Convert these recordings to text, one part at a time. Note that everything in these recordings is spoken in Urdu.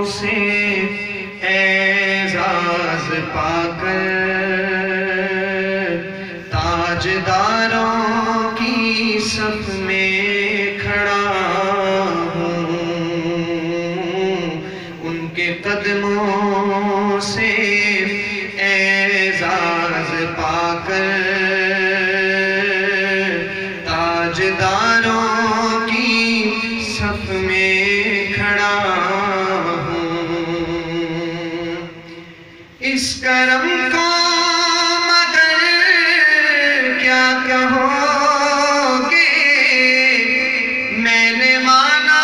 سے اعزاز پا کر تاجداروں کی صف میں کھڑا ہوں، ان کے قدموں سے اعزاز پا کر تاجداروں کی صف میں کھڑا ہوں۔ اس کرم کو مگر کیا کہو گے، میں نے مانا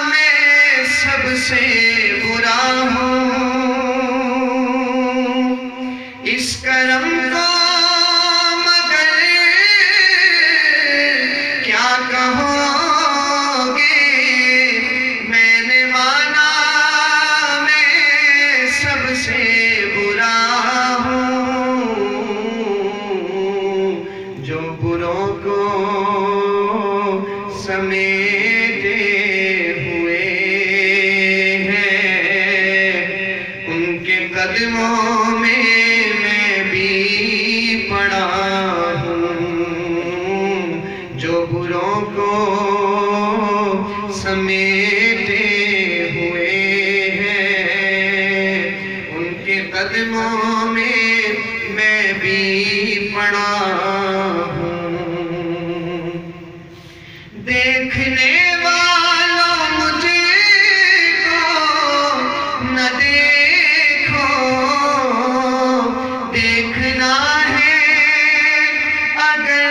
میں سب سے برا ہوں۔ اس کرم کو مگر کیا کہو گے، میں نے مانا میں سب سے برا ہوں۔ جو بروں کو سمیٹے ہوئے ہیں، ان کے قدموں میں میں بھی پڑا ہوں۔ جو بروں کو سمیٹے ہوئے ہیں، ان کے قدموں میں میں بھی پڑا ہوں۔ دیکھنے والوں مجھے کو نہ دیکھو، دیکھنا ہے اگر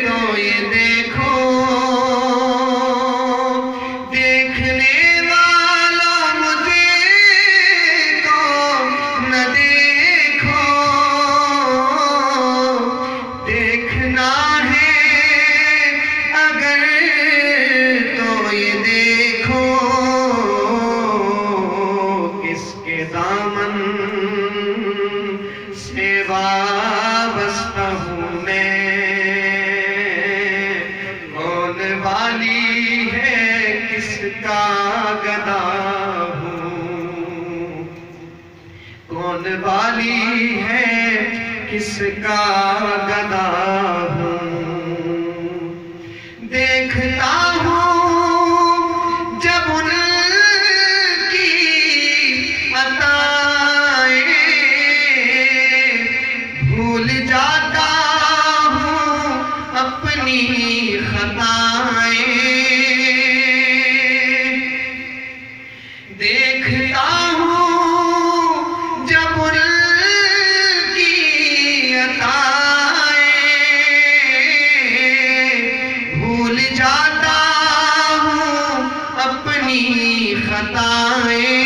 تو یہ دیکھو۔ دیکھنے والوں مجھے کو نہ دیکھو، دیکھنا ہے اگر تو یہ دیکھو۔ کس کے دامن سے وابستہ ہوں میں، کون والی ہے کس کا گدا ہوں، کون والی ہے کس کا گدا ہوں۔ دیکھتا ہوں جب ان کی عطائیں، بھول جاتا ہوں اپنی خطائیں۔ دیکھتا ہوں جب ان کی عطائیں، بھول جاتا ہوں اپنی خطائیں۔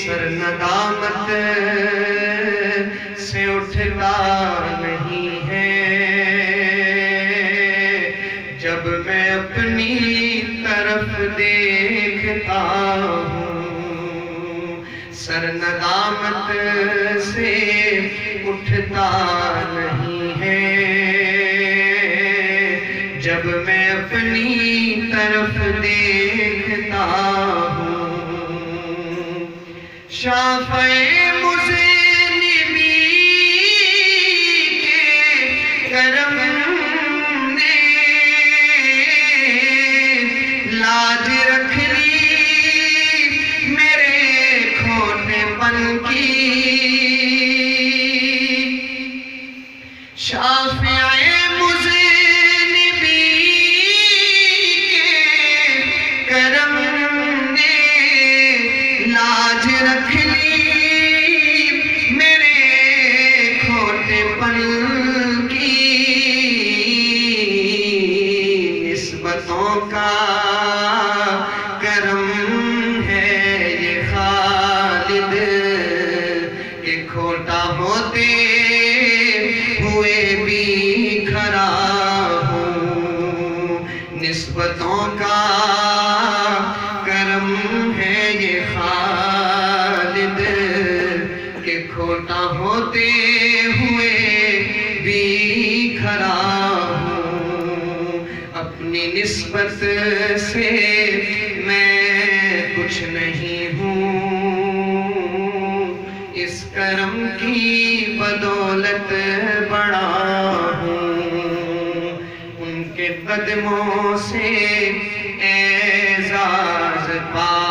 سر ندامت سے اٹھتا نہیں ہے جب میں اپنی طرف دیکھتا ہوں۔ سر ندامت سے اٹھتا نہیں ہے جب میں اپنی طرف دیکھتا ہوں۔ شافعِ مذنبی کے کرم نے لاج رکھ لی میرے کھوٹے پن کی۔ شافعِ مذنبی کے کرم نے لاج رکھ لی میرے کھوٹے پن کی۔ نسبتوں کا کرم ہے یہ خالد کہ کھوٹا ہوتے ہوئے بھی کھڑا ہوں۔ نسبتوں کا کرم ہے یہ خالد کہ کھوٹا ہوتے ہوئے بھی کھڑا ہوں۔ اپنی نسبت سے میں کچھ نہیں ہوں، اس کرم کی بدولت بڑا ہوں، ان کے قدموں سے اعزاز پا